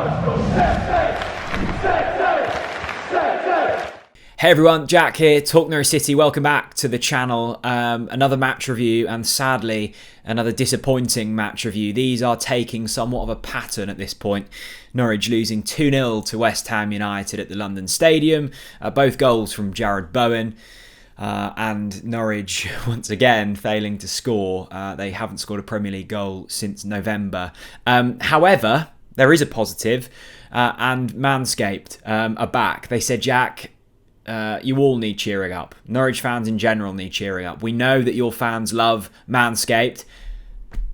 Hey everyone, Jack here, TalkNorwichCity. Welcome back to the channel. Another match review, and sadly, another disappointing match review. These are taking somewhat of a pattern at this point. Norwich losing 2-0 to West Ham United at the London Stadium. Both goals from Bowen. And Norwich, once again, failing to score. They haven't scored a Premier League goal since November. However, there is a positive, and Manscaped are back. They said, Jack, you all need cheering up. Norwich fans in general need cheering up. We know that your fans love Manscaped,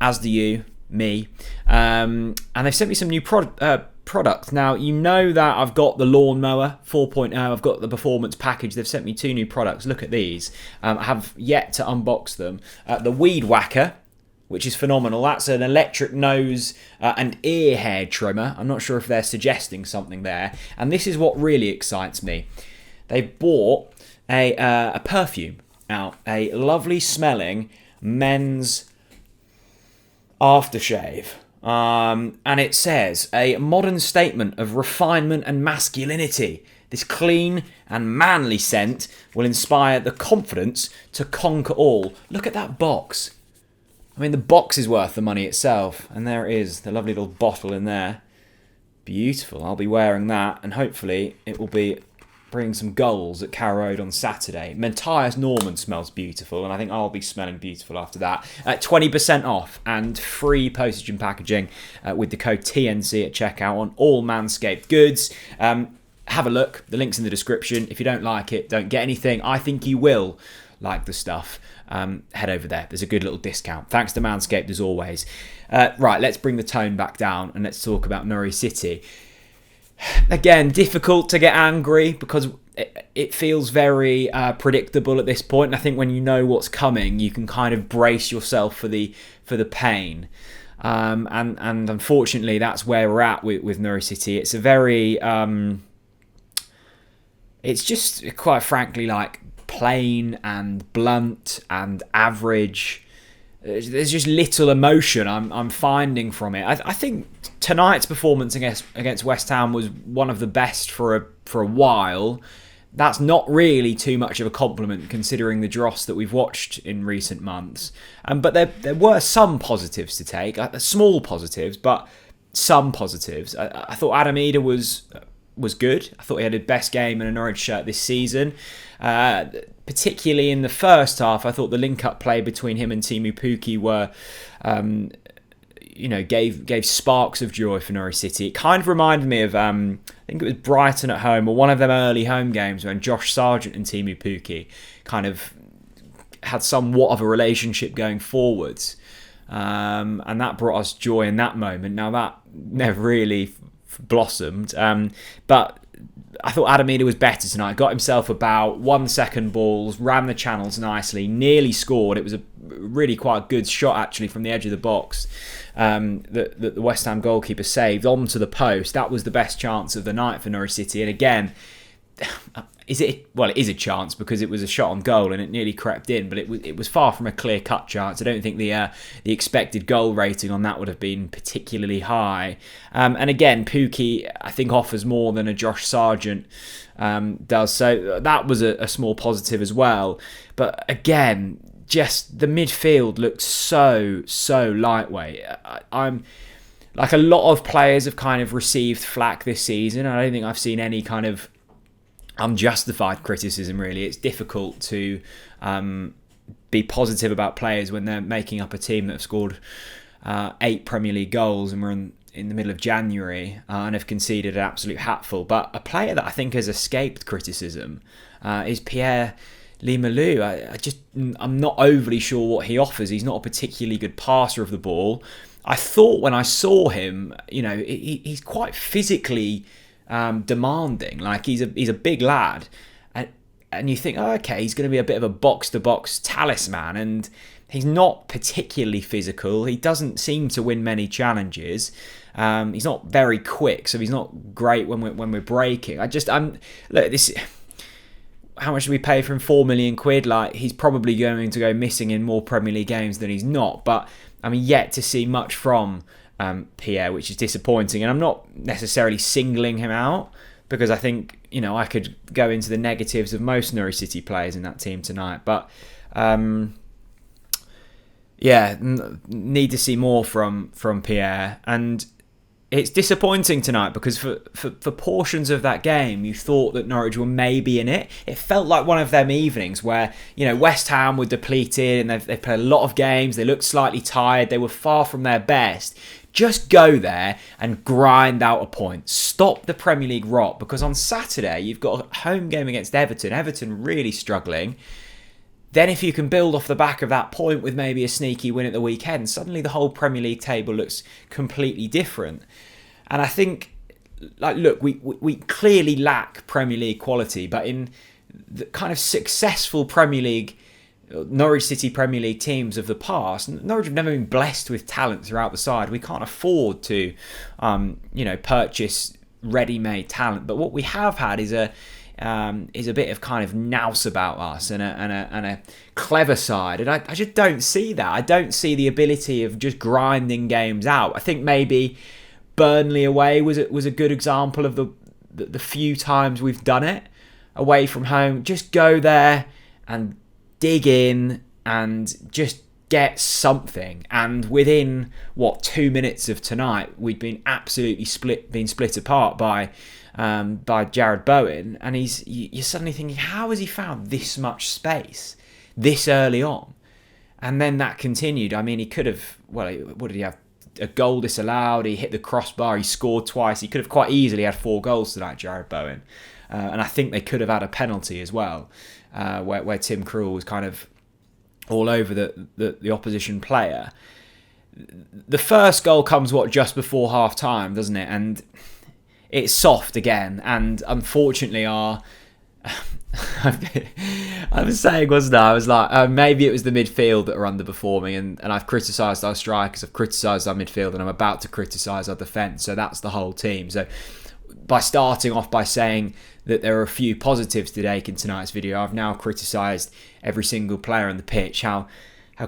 as do you, me. And they've sent me some new products. Now, you know that I've got the lawnmower 4.0. I've got the performance package. They've sent me two new products. Look at these. I have yet to unbox them. The Weed Whacker, which is phenomenal. That's an electric nose and ear hair trimmer. I'm not sure if they're suggesting something there. And this is what really excites me. They bought a perfume out, a lovely smelling men's aftershave. And it says, a modern statement of refinement and masculinity. This clean and manly scent will inspire the confidence to conquer all. Look at that box. I mean, the box is worth the money itself. And there it is, the lovely little bottle in there. Beautiful. I'll be wearing that, and hopefully it will be bringing some goals at Carrow Road on Saturday. Matthias Norman smells beautiful, and I think I'll be smelling beautiful after that. 20% off and free postage and packaging with the code TNC at checkout on all Manscaped goods. Have a look. The link's in the description. If you don't like it, don't get anything. I think you will like the stuff. Head over there. There's a good little discount. Thanks to Manscaped as always. Right, let's bring the tone back down and let's talk about Norwich City. Again, difficult to get angry because it feels very predictable at this point. And I think when you know what's coming, you can kind of brace yourself for the pain. And unfortunately, that's where we're at with Norwich City. It's a very, it's just quite frankly like plain and blunt and average. There's just little emotion I'm finding from it. I think tonight's performance against West Ham was one of the best for a while. That's not really too much of a compliment considering the dross that we've watched in recent months. But there were some positives to take, small positives, but some positives. I thought Adam Eder was good. I thought he had his best game in a Norwich shirt this season. Particularly in the first half, I thought the link-up play between him and Teemu Pukki were, gave sparks of joy for Norwich City. It kind of reminded me of, I think it was Brighton at home, or one of them early home games when Josh Sargent and Teemu Pukki kind of had somewhat of a relationship going forwards. And that brought us joy in that moment. Now, that never really blossomed. But I thought Adam Eder was better tonight. Got himself about 1 second balls, ran the channels nicely, nearly scored. It was a really quite good shot actually from the edge of the box that the West Ham goalkeeper saved onto the post. That was the best chance of the night for Norwich City. And again, it is a chance because it was a shot on goal and it nearly crept in, but it was far from a clear-cut chance. I don't think the expected goal rating on that would have been particularly high. And again, Pukki, I think, offers more than a Josh Sargent does, so that was a small positive as well. But again, just the midfield looked so lightweight. I'm like, a lot of players have kind of received flack this season. I don't think I've seen any kind of unjustified criticism, really. It's difficult to be positive about players when they're making up a team that have scored 8 Premier League goals and we're in the middle of January and have conceded an absolute hatful. But a player that I think has escaped criticism is Pierre. I'm not overly sure what he offers. He's not a particularly good passer of the ball. I thought when I saw him, he's quite physically demanding. Like he's a big lad, and you think, oh, okay, he's going to be a bit of a box-to-box talisman, and he's not particularly physical. He doesn't seem to win many challenges. He's not very quick, so he's not great when we're breaking. Look, this. How much do we pay for him? £4 million. Like, he's probably going to go missing in more Premier League games than he's not. But I'm yet to see much from Pierre, which is disappointing. And I'm not necessarily singling him out, because I think, I could go into the negatives of most Norwich City players in that team tonight. But need to see more from Pierre. And it's disappointing tonight because for portions of that game, you thought that Norwich were maybe in it. It felt like one of them evenings where, West Ham were depleted and they've played a lot of games. They looked slightly tired. They were far from their best. Just go there and grind out a point. Stop the Premier League rot, because on Saturday, you've got a home game against Everton. Everton really struggling. Then if you can build off the back of that point with maybe a sneaky win at the weekend, suddenly the whole Premier League table looks completely different. And I think, look, we clearly lack Premier League quality, but in the kind of successful Norwich City Premier League teams of the past, Norwich have never been blessed with talent throughout the side. We can't afford to, purchase ready-made talent. But what we have had is a bit of kind of nous about us and a clever side, and I just don't see that. I don't see the ability of just grinding games out. I think maybe Burnley away was a good example of the few times we've done it away from home. Just go there and dig in and just get something. And within 2 minutes of tonight, we'd been absolutely split apart by Jared Bowen, and you're suddenly thinking, how has he found this much space this early on? And then that continued. I mean, he could have, what did he have? A goal disallowed, he hit the crossbar, he scored twice. He could have quite easily had 4 goals tonight, Jared Bowen. And I think they could have had a penalty as well, where Tim Krul was kind of all over the opposition player. The first goal comes, just before half-time, doesn't it? And it's soft again, and unfortunately I was saying, wasn't I? I was like, maybe it was the midfield that are underperforming, and I've criticised our strikers, I've criticised our midfield, and I'm about to criticise our defence, so that's the whole team. So by starting off by saying that there are a few positives to take in tonight's video, I've now criticised every single player on the pitch, how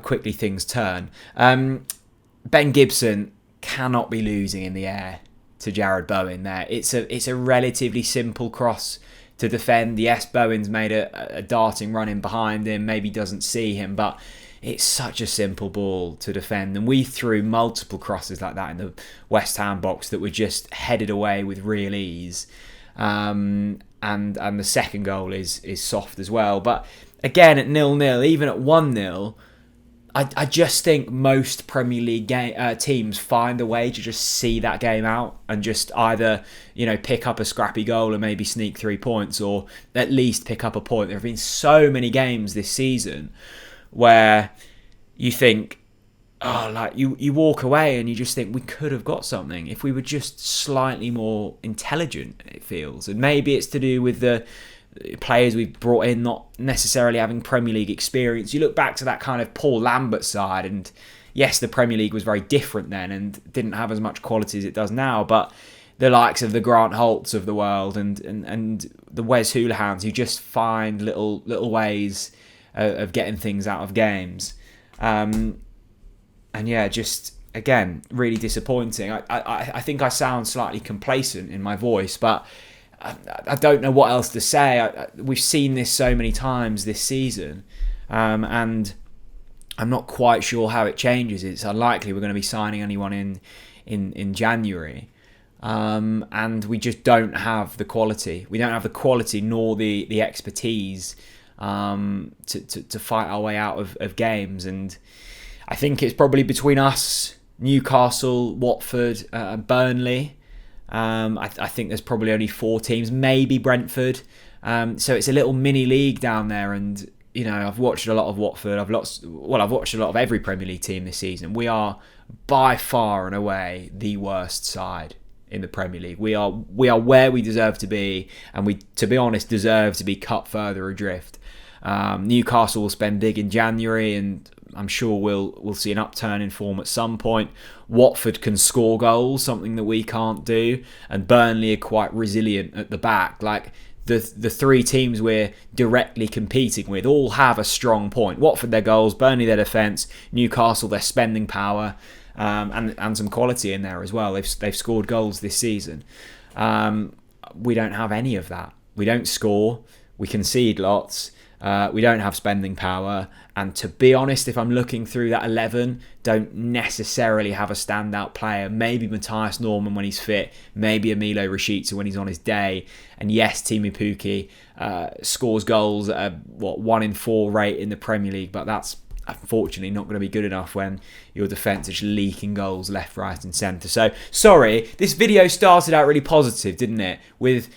quickly things turn. Ben Gibson cannot be losing in the air to Jared Bowen there. It's a relatively simple cross to defend. Yes, Bowen's made a darting run in behind him, maybe doesn't see him, but it's such a simple ball to defend. And we threw multiple crosses like that in the West Ham box that were just headed away with real ease. And the second goal is soft as well. But again, at 0-0, even at 1-0, I just think most Premier League teams find a way to just see that game out and just either, pick up a scrappy goal and maybe sneak 3 points, or at least pick up a point. There have been so many games this season where you think, you walk away and you just think we could have got something if we were just slightly more intelligent, it feels. And maybe it's to do with the players we've brought in not necessarily having Premier League experience. You look back to that kind of Paul Lambert side, and yes, the Premier League was very different then and didn't have as much quality as it does now, but the likes of the Grant Holts of the world and the Wes Hoolahans, who just find little ways of getting things out of games. And yeah, just again, really disappointing. I think I sound slightly complacent in my voice, but I don't know what else to say. We've seen this so many times this season, and I'm not quite sure how it changes. It's unlikely we're going to be signing anyone in January, and we just don't have the quality. We don't have the quality nor the expertise to fight our way out of games. And I think it's probably between us, Newcastle, Watford, Burnley. I think there's probably only 4 teams, maybe Brentford. So it's a little mini league down there, and I've watched a lot of Watford. I've watched a lot of every Premier League team this season. We are by far and away the worst side in the Premier League. We are where we deserve to be, and we, to be honest, deserve to be cut further adrift. Newcastle will spend big in January, and I'm sure we'll see an upturn in form at some point. Watford can score goals, something that we can't do, and Burnley are quite resilient at the back. Like the 3 teams we're directly competing with all have a strong point. Watford their goals, Burnley their defence, Newcastle their spending power, and some quality in there as well. They've scored goals this season. We don't have any of that. We don't score. We concede lots. We don't have spending power. And to be honest, if I'm looking through that 11, don't necessarily have a standout player. Maybe Matthias Norman when he's fit. Maybe Emilio Rashica when he's on his day. And yes, Teemu Pukki scores goals at a 1 in 4 rate in the Premier League. But that's unfortunately not going to be good enough when your defence is leaking goals left, right and centre. So, sorry, this video started out really positive, didn't it? With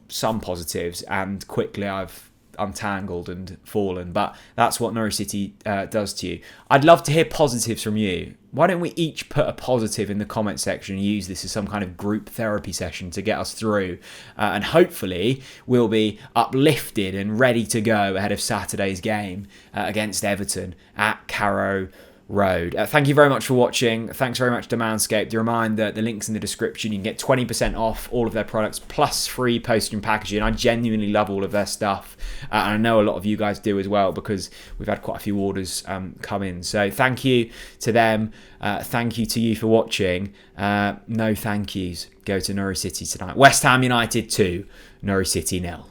some positives, and quickly I've untangled and fallen, but that's what Norwich City does to you. I'd love to hear positives from you. Why don't we each put a positive in the comment section and use this as some kind of group therapy session to get us through, and hopefully we'll be uplifted and ready to go ahead of Saturday's game against Everton at Carrow Road. Thank you very much for watching. Thanks very much to Manscaped. A reminder, the link's in the description. You can get 20% off all of their products plus free postage and packaging. I genuinely love all of their stuff, and I know a lot of you guys do as well because we've had quite a few orders come in. So thank you to them. Thank you to you for watching. No thank yous. Go to Norwich City tonight. West Ham United 2, Norwich City 0.